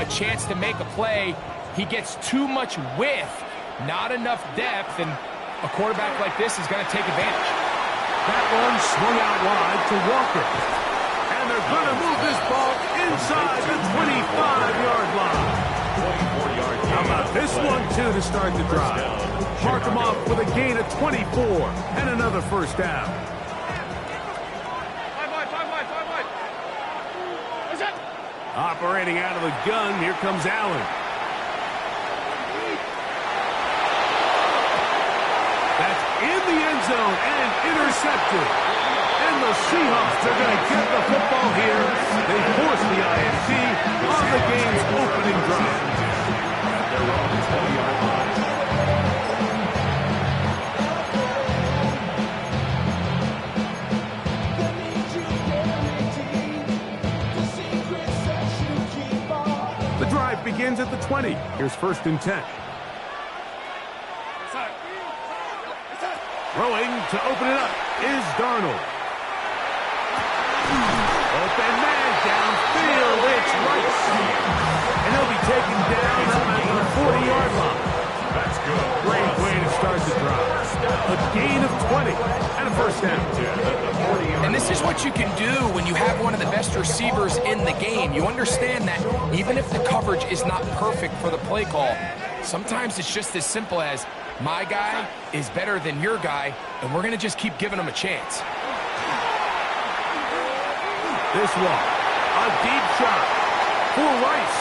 a chance to make a play. He gets too much width, not enough depth, and a quarterback like this is going to take advantage. That one swung out wide to Walker. And they're going to move this ball inside the 25-yard line. How about this one, too, to start the drive? Mark him off with a gain of 24 and another first down. Operating out of the gun, here comes Allen. That's in the end zone and intercepted. And the Seahawks are going to get the football here. They force the INT on the game's opening drive. The drive begins at the 20. Here's 1st and 10. Throwing to open it up is Darnold. Open man downfield. It's Rice. And he'll be taken down at the 40-yard line. That's good. Great way to start the drive. A gain of 20 and a first down. And this is what you can do when you have one of the best receivers in the game. You understand that even if the coverage is not perfect for the play call, sometimes it's just as simple as my guy is better than your guy, and we're going to just keep giving him a chance. This one, a deep shot for Rice.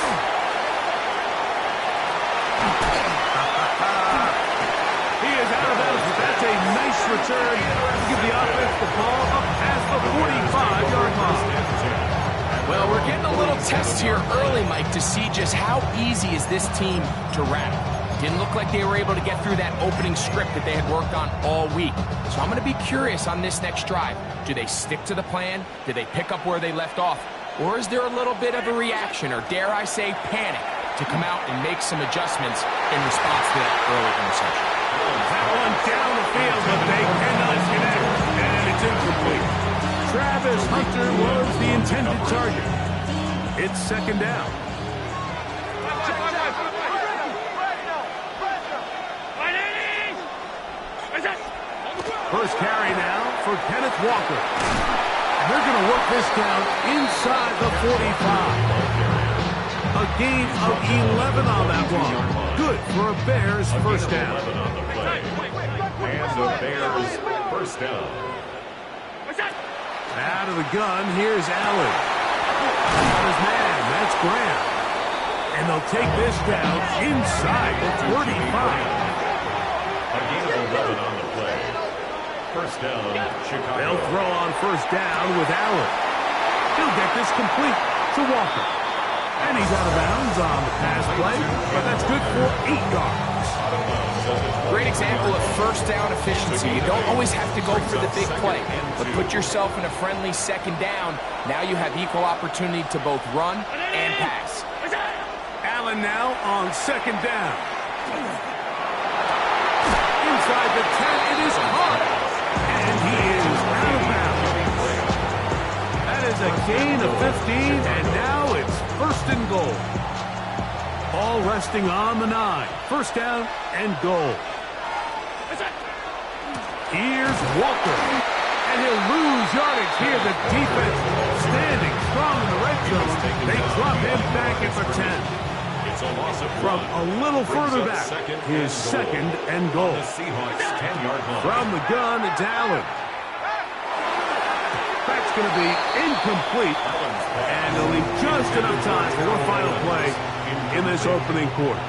He is out of bounds, but that's a nice return to give the offense the ball up past the 45-yard line. Well, we're getting a little test here early, Mike, to see just how easy is this team to rattle. Didn't look like they were able to get through that opening script that they had worked on all week. So I'm going to be curious on this next drive. Do they stick to the plan? Do they pick up where they left off? Or is there a little bit of a reaction, or dare I say panic, to come out and make some adjustments in response to that early interception? That one down the field, but they cannot connect, and it's incomplete. Travis Hunter was the intended target. It's 2nd down. First carry now for Kenneth Walker. And they're going to work this down inside the 45. A gain of 11 on that one. Good for a Bears first down. And the Bears first down. Out of the gun, here's Allen. His man, that's Graham. And they'll take this down inside the 35. A gain of 11 on the play. First down, Chicago. They'll throw on first down with Allen. He'll get this complete to Walker. And he's out of bounds on the pass play, but that's good for 8 yards. Great example of first down efficiency. You don't always have to go for the big play, but put yourself in a friendly 2nd down. Now you have equal opportunity to both run and pass. Allen now on 2nd down. Inside the 10, it is Hart. And he is out of bounds. That is a gain of 15, and now it's 1st and goal. All resting on the 9. First down and goal. Here's Walker. And he'll lose yardage here. The defense standing strong in the red zone. They drop him back at the 10. From a little further back, his 2nd and goal. From the gun, it's Allen. That's going to be incomplete. And they'll leave just enough time for one final play in this opening quarter.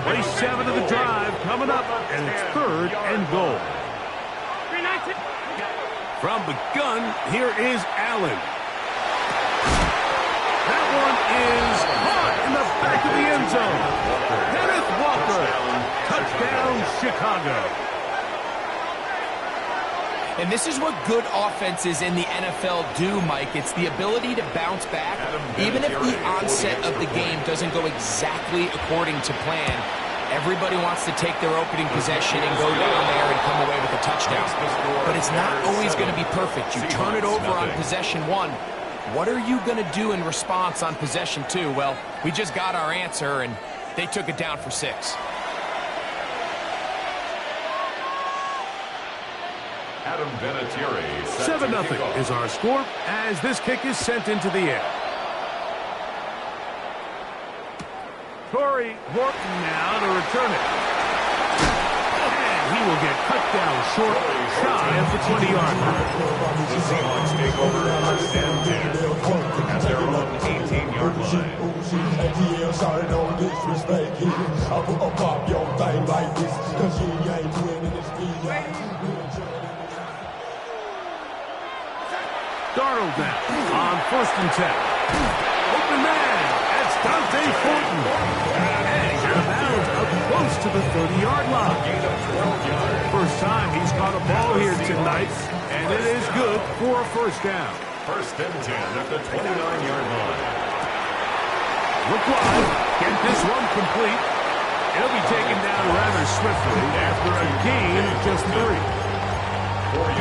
Play 7 of the drive coming up, and it's 3rd and goal. From the gun, here is Allen. That one is caught in the back of the end zone. Kenneth Walker. Touchdown, Chicago. And this is what good offenses in the NFL do, Mike. It's the ability to bounce back, even if the onset of the game doesn't go exactly according to plan. Everybody wants to take their opening possession and go down there and come away with a touchdown. But it's not always going to be perfect. You turn it over on possession 1, What are you going to do in response on possession 2? Well, we just got our answer, and they took it down for 6. Adam Vinatieri. 7-0 is our score as this kick is sent into the air. Torrey Horton now to return it. And he will get cut down short, shy of the 20-yard line. The Seahawks take over first and 10 at their own 18-yard line. Darnold now on 1st and 10. Open man. That's Dante Fortin. And he's out of bounds up close to the 30-yard line. Gain of 12 yards. First time he's caught a ball here tonight, and it is good for a first down. First and 10 at the 29-yard line. Look wide. Get this one complete. It'll be taken down rather swiftly after a gain of just 3.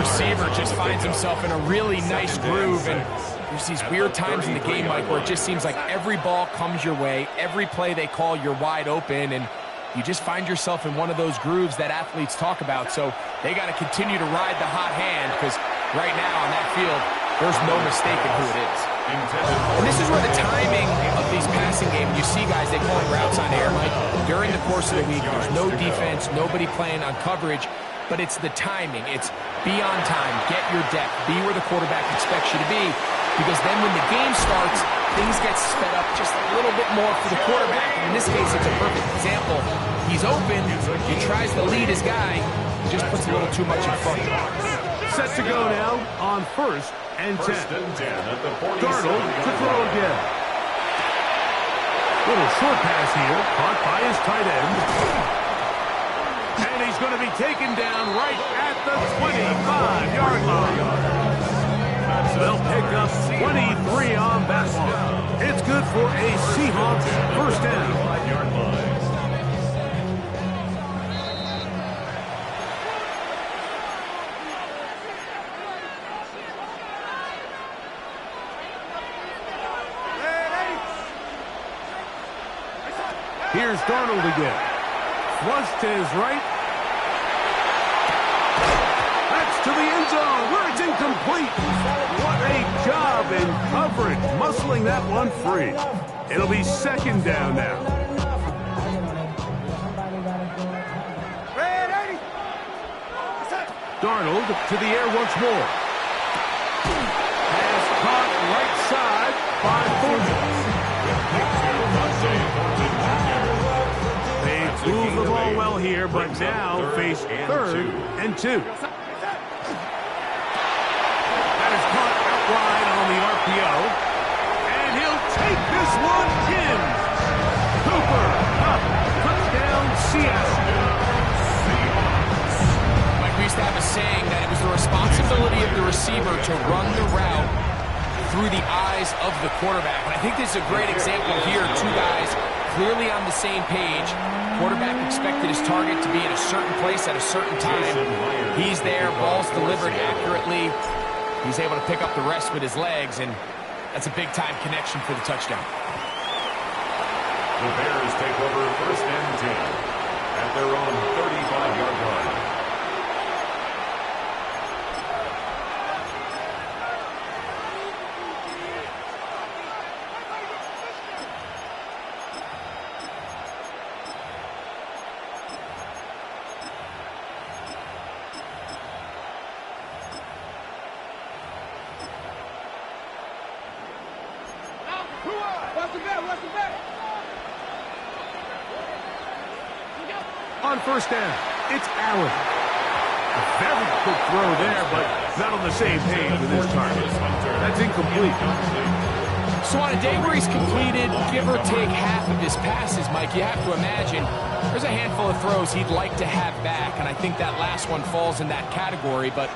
Receiver just finds himself in a really nice groove, and there's these weird times in the game, Mike, where it just seems like every ball comes your way, every play they call, you're wide open, and you just find yourself in one of those grooves that athletes talk about. So they got to continue to ride the hot hand, because right now on that field, there's no mistaking who it is. And this is where the timing of these passing games, you see guys, they call it routes on air, Mike. During the course of the week, there's no defense, nobody playing on coverage, but it's the timing. It's be on time, get your depth, be where the quarterback expects you to be, because then when the game starts, things get sped up just a little bit more for the quarterback. And in this case, it's a perfect example. He's open, he tries to lead his guy, he just puts a little too much in front. Set to go now on 1st and 10. First and 10 at the 47. Darnold to throw again. Little short pass here, caught by his tight end. And he's going to be taken down right at the 25-yard line. They'll pick up 23 on that one. It's good for a Seahawks first down. 5-yard line. Here's Darnold again. Flushed to his right. That's to the end zone where it's incomplete. What a job in coverage, muscling that one free. It'll be 2nd down now. Darnold to the air once more. Pass caught right side by Fortin. They move the ball well here, but now face 3rd and 2. That is caught outside on the RPO. And he'll take this one in. Cooper Kupp, touchdown Seattle. Mike, we used to have a saying that it was the responsibility of the receiver to run the route through the eyes of the quarterback. And I think this is a great example here. 2 guys clearly on the same page. Quarterback expected his target to be in a certain place at a certain time. He's there, ball's delivered accurately. He's able to pick up the rest with his legs, and that's a big-time connection for the touchdown. The Bears take over first and 10 at their own 35-yard line. On 1st down, it's Allen. A very quick throw there, but not on the same page with his target. That's incomplete. So on a day where he's completed, give or take half of his passes, Mike, you have to imagine there's a handful of throws he'd like to have back, and I think that last one falls in that category. But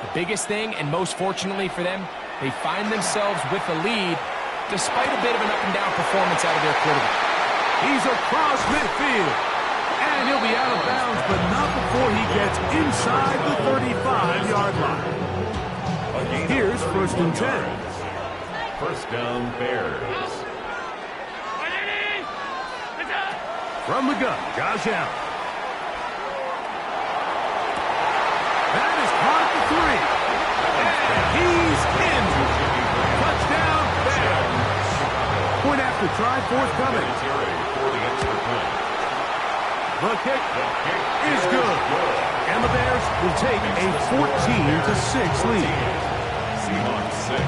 the biggest thing, and most fortunately for them, they find themselves with a lead despite a bit of an up-and-down performance out of their quarterback. He's across midfield. And he'll be out of bounds, but not before he gets inside the 35-yard line. Here's 1st and 10. First down, Bears. From the gun, Josh Allen. That is caught for 3. And he's in. Touchdown, Bears. Point after try, forthcoming. The kick is good. And the Bears will take a 14-6 lead. Seahawks 6.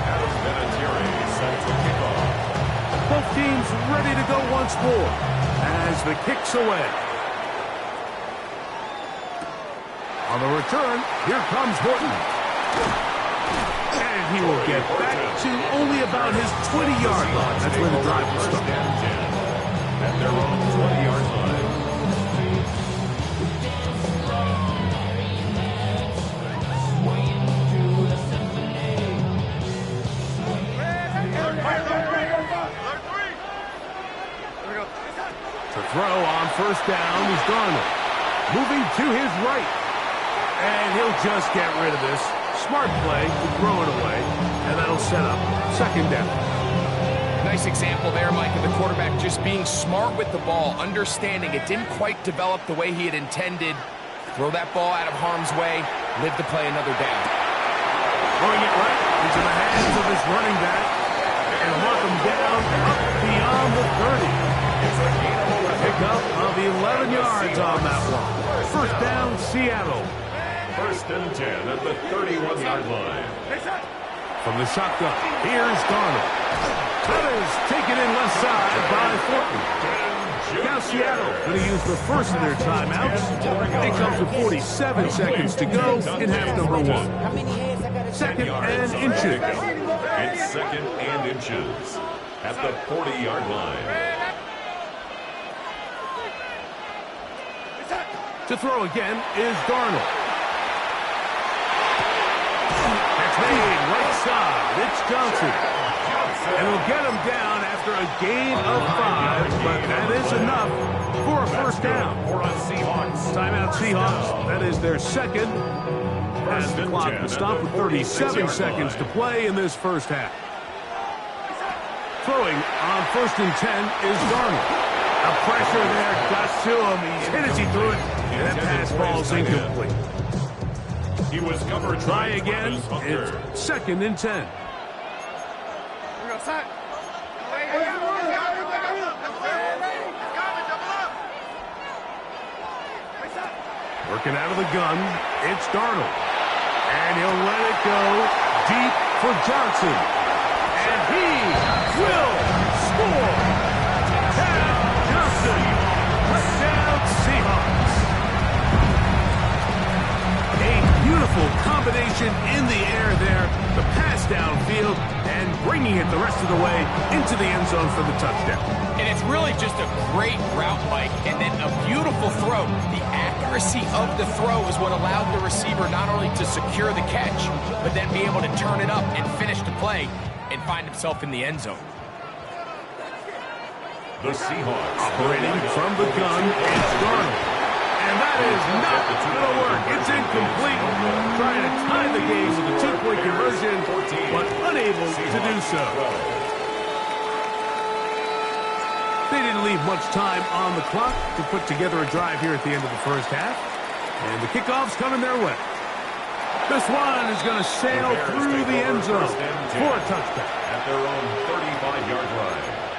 Adam Vinatieri sets the kickoff. Both teams ready to go once more as the kick's away. On the return, here comes Horton. And he will get back to only about his 20-yard line. That's where the drive will start. At their own 20-yard line. To throw on first down is Darnold. Moving to his right. And he'll just get rid of this. Smart play to throw it away. And that'll set up second down. Nice example there, Mike, of the quarterback just being smart with the ball, understanding it didn't quite develop the way he had intended. Throw that ball out of harm's way, live to play another down. Throwing it right into the hands of his running back. And mark him down up beyond the 30. Pickup of 11 yards on that one. First down, Seattle. First and 10 at the 31-yard line. From the shotgun, here's Darnold. That is taken in left side by Thornton. Now Seattle going to use the first of their timeouts. It comes with 47 seconds to go in half number 1. Second and inches. It's second and inches at the 40-yard line. To throw again is Darnold. That's made right side. It's Johnson. And we'll get him down after a gain of 5, but that is enough for a first down. Timeout Seahawks. That is their second. As the clock will stop with 37 seconds to play in this first half. Throwing on first and 10 is Darnold. A pressure there got to him. He's hit as he threw it. And that pass ball's incomplete. He was covered. Try again. It's second and 10. Working out of the gun, it's Darnold. And he'll let it go deep for Johnson. And he will score. Ted Johnson. Touchdown Seahawks. A beautiful combination in the air there. The pass downfield and bringing it the rest of the way into the end zone for the touchdown. And it's really just a great route, Mike, and then a beautiful throw. The accuracy of the throw is what allowed the receiver not only to secure the catch, but then be able to turn it up and finish the play and find himself in the end zone. The Seahawks operating from the gun, it's Darnold. And that is not going to work. It's incomplete. Trying to tie the game with a two-point conversion, but unable to do so. They didn't leave much time on the clock to put together a drive here at the end of the first half. And the kickoff's coming their way. This one is going to sail through the end zone for a touchdown. At their own 35-yard line.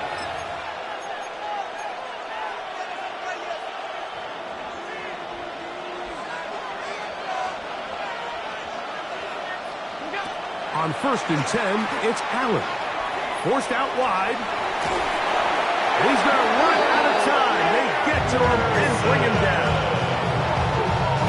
On first and 10, it's Allen. Forced out wide. He's going to run out of time. They get to him and bring him down.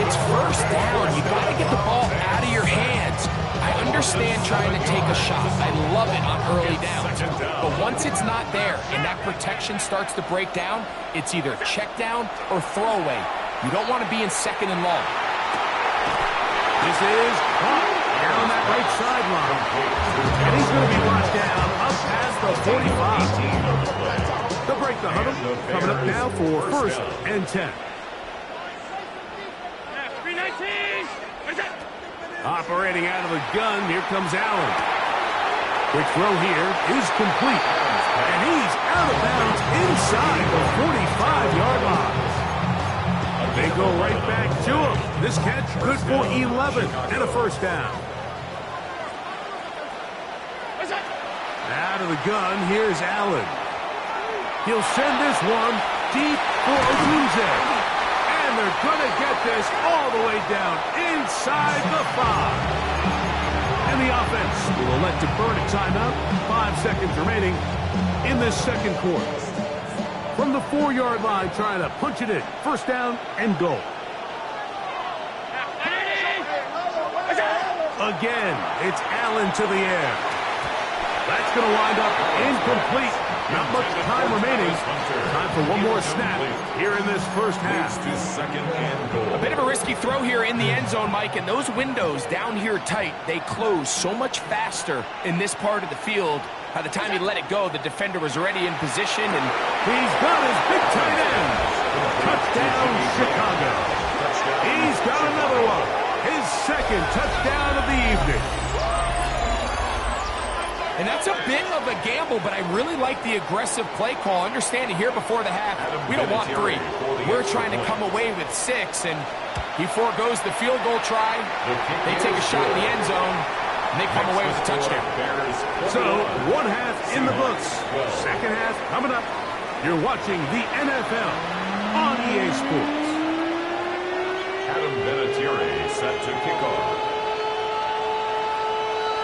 It's first down. You got to get the ball out of your hands. I understand trying to take a shot. I love it on early downs. But once it's not there and that protection starts to break down, it's either check down or throwaway. You don't want to be in second and long. This is caught down that right sideline. And he's going to be brought down up past the 45. They'll break the huddle. Coming up now for first and 10. Operating out of the gun, here comes Allen. Quick throw here is complete. And he's out of bounds inside the 45-yard line. They go right back to him. This catch good for 11 and a first down. Out of the gun, here's Allen. He'll send this one deep for Odunze. And they're going to get this all the way down inside the 5. And the offense will elect to burn a timeout. 5 seconds remaining in this second quarter. From the 4-yard line, trying to punch it in. First down and goal. Again, it's Allen to the air. That's going to wind up incomplete. Not much time remaining. Time for one more snap here in this first half. A bit of a risky throw here in the end zone, Mike, and those windows down here tight, they close so much faster in this part of the field. By the time he let it go, the defender was already in position, and he's got his big tight end. Touchdown, Chicago. He's got another one. His second touchdown of the evening. And that's a bit of a gamble, but I really like the aggressive play call. Understanding here before the half, we don't want 3. We're trying to come away with 6, and he forgoes the field goal try. They take a shot in the end zone, and they come away with a touchdown. So, one half in the books. Second half coming up. You're watching the NFL on EA Sports. Adam Vinatieri set to kick off.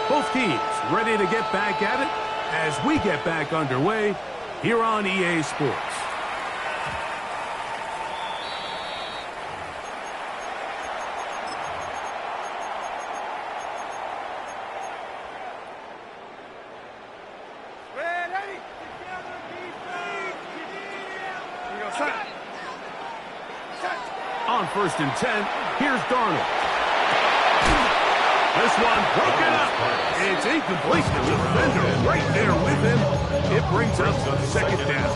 Both teams ready to get back at it as we get back underway here on EA Sports. On 1st and 10, here's Darnold. This one broken up. It's incomplete. The defender right there with him. It brings up second down.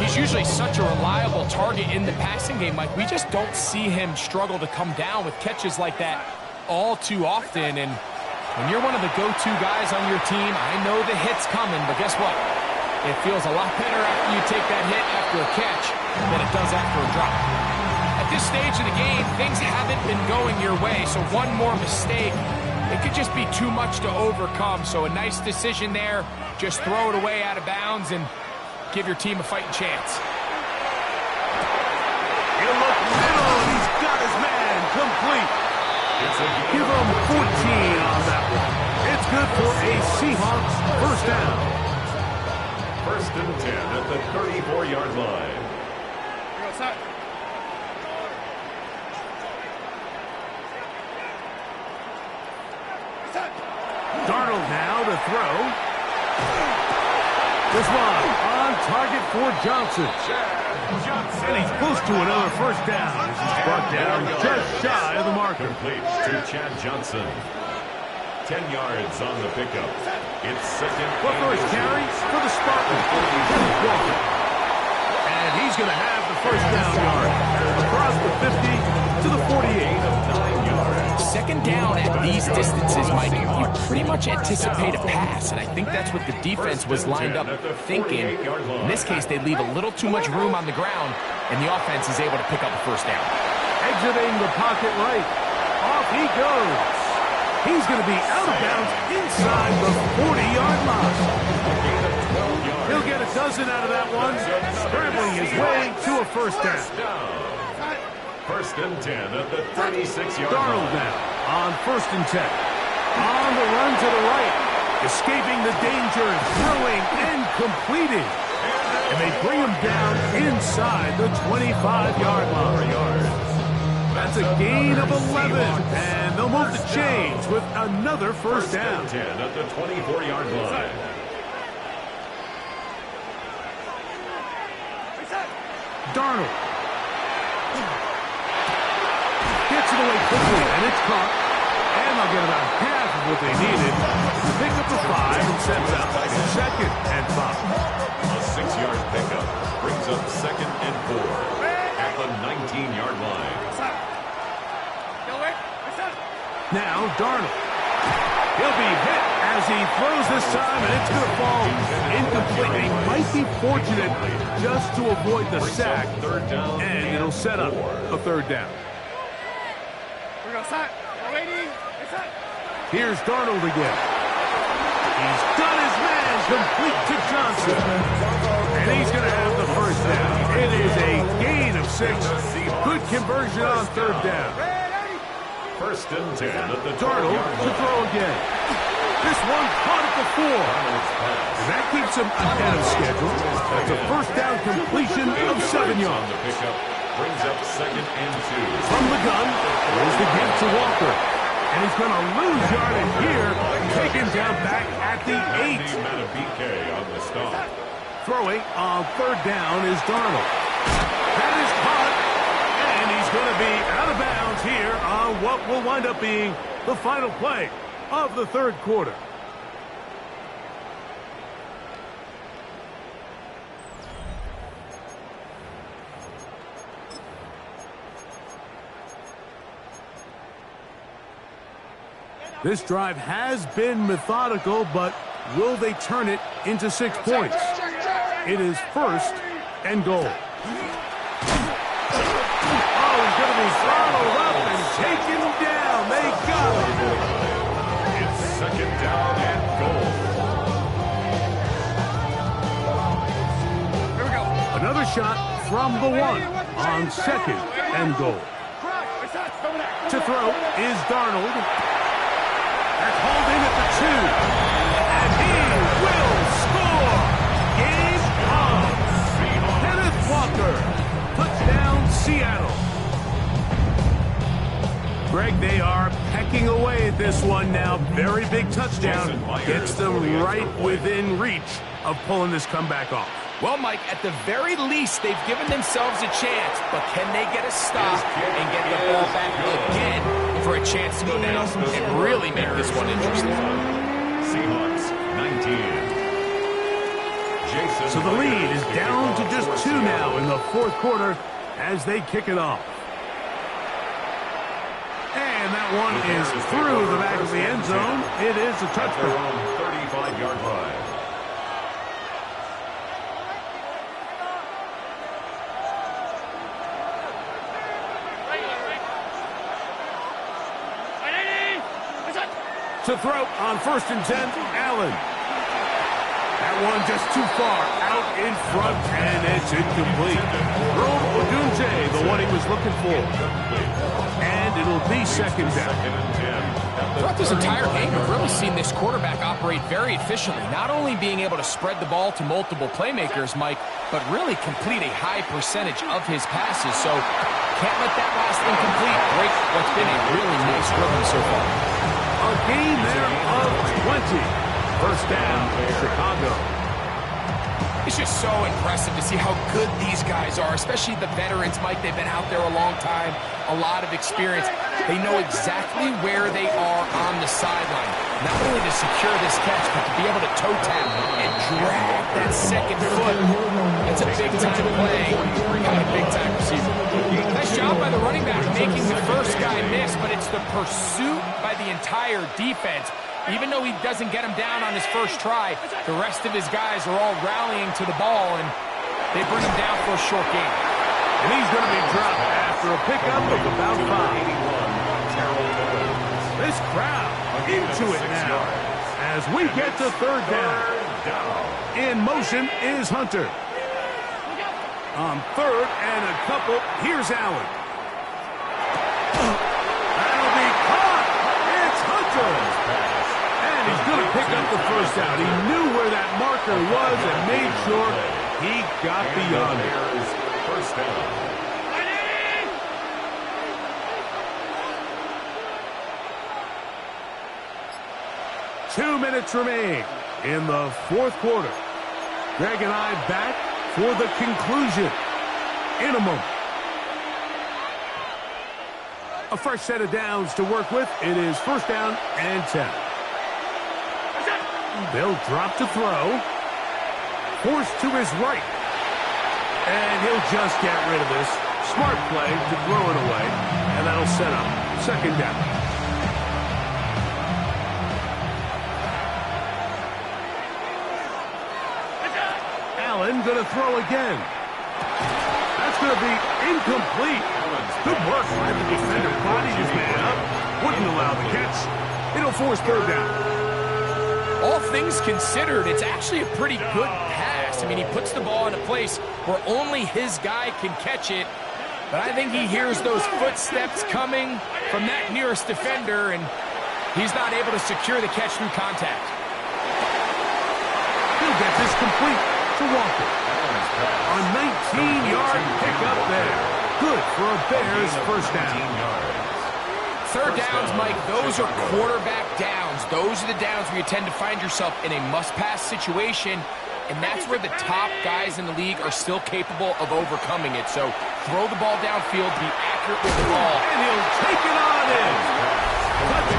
He's usually such a reliable target in the passing game, Mike. We just don't see him struggle to come down with catches like that all too often. And when you're one of the go-to guys on your team, I know the hit's coming, but guess what? It feels a lot better after you take that hit after a catch than it does after a drop. At this stage of the game, things haven't been going your way, so one more mistake, it could just be too much to overcome. So a nice decision there. Just throw it away out of bounds and give your team a fighting chance. He'll look middle, and he's got his man complete. Give him 14 on that one. It's good for a Seahawks first down. 1st and 10 at the 34-yard line. Darnold now to throw. This one on target for Johnson. And he's close to another first down as he's brought down just shy of the marker. Complete to Chad Johnson. 10 yards on the pickup. It's second. What first carry for the Spartans? And he's going to have the first down yard across the 50 to the 48. Second down at these distances, Mike, you pretty much anticipate a pass, and I think that's what the defense was lined up thinking. In this case, they leave a little too much room on the ground, and the offense is able to pick up a first down. Exiting the pocket right. Off he goes. He's going to be out of bounds inside the 40-yard line. He'll get a dozen out of that one, scrambling his way to a first down. 1st and 10 at the 36-yard line. Darnold now on 1st and 10. On the run to the right. Escaping the danger, throwing and completing. And they bring him down inside the 25-yard line. That's a gain of 11. And they'll move the chains with another first down. 10 at the 24-yard line. Darnold. Gets it away quickly, and it's caught. And they'll get about half of what they needed to pick up the 5 and sends out second and 5. A 6-yard pickup brings up second and 4 at the 19-yard line. Now Darnold. He'll be hit at as he throws this time, and it's going to fall incomplete. He might be fortunate just to avoid the sack, and it'll set up a third down. Here's Darnold again. He's done his man, complete to Johnson. And he's going to have the first down. It is a gain of 6. Good conversion on third down. First and 10 at the Darnold to throw again. This one caught at the 4. And that keeps him ahead of schedule. That's a first down completion of 7 yards. The pickup brings up second and 2. From the gun, there's the give to Walker. And he's going to lose yardage here, taken down back at the 8. BK on the stop. Throwing on third down is Darnold. That is caught, and he's going to be out of bounds here on what will wind up being the final play of the third quarter. This drive has been methodical, but will they turn it into 6 points? It is first and goal. Oh, he's going to be throttled up and taken down. They got him. It's second down and goal. Here we go. Another shot from the 1 on second and goal. To throw is Darnold. That's hauled in at the 2. And he will score. Kenneth Walker. Touchdown, Seattle. Greg, they are pecking away at this one now. Very big touchdown. Gets them right within reach of pulling this comeback off. Well, Mike, at the very least, they've given themselves a chance, but can they get a stop and get the ball back again for a chance to go down and really make this one interesting? Seahawks, 19. Jason So the lead is down to just 2 now in the fourth quarter as they kick it off. And that one is through the back of the end zone. It is a touchdown. 35-yard line. To throw on first and 10, Allen. That one just too far out in front, and it's incomplete. Rome Odunze, the one he was looking for. And it'll be second down. Throughout this entire game, we've really seen this quarterback operate very efficiently, not only being able to spread the ball to multiple playmakers, Mike, but really complete a high percentage of his passes. So can't let that last incomplete break what's been a really nice rhythm so far. A gain there of 20. First down, Chicago. It's just so impressive to see how good these guys are, especially the veterans, Mike. They've been out there a long time, a lot of experience. They know exactly where they are on the sideline, not only to secure this catch, but to be able to toe tap and drag that second foot. It's a big-time play by a big-time receiver. Nice job by the running back making the first guy miss, but it's the pursuit by the entire defense. Even though he doesn't get him down on his first try, the rest of his guys are all rallying to the ball, and they bring him down for a short gain. And he's going to be dropped after a pickup of about 5. This crowd into it now as we get to third down. In motion is Hunter. On third and a couple, here's Allen. That'll be caught. It's Hunter. And he's going to pick up the first down. He knew where that marker was and made sure he got beyond it. First down. 2 minutes remain in the fourth quarter. Greg and I back for the conclusion in a moment. A fresh set of downs to work with. It is first down and 10. They'll drop to throw. Forced to his right. And he'll just get rid of this. Smart play to throw it away. And that'll set up second down. Allen going to throw again. That's going to be incomplete. Good work by the defender. Bodied his man up. Wouldn't allow the catch. It'll force third down. All things considered, it's actually a pretty good pass. I mean, he puts the ball in a place where only his guy can catch it. But I think he hears those footsteps coming from that nearest defender, and he's not able to secure the catch through contact. He'll get this complete to Walker. A 19-yard pickup there. Good for a Bears first down. Third downs, Mike, those are quarterback downs. Those are the downs where you tend to find yourself in a must-pass situation, and that's where the top guys in the league are still capable of overcoming it. So throw the ball downfield, be accurate with the ball. And he'll take it on in.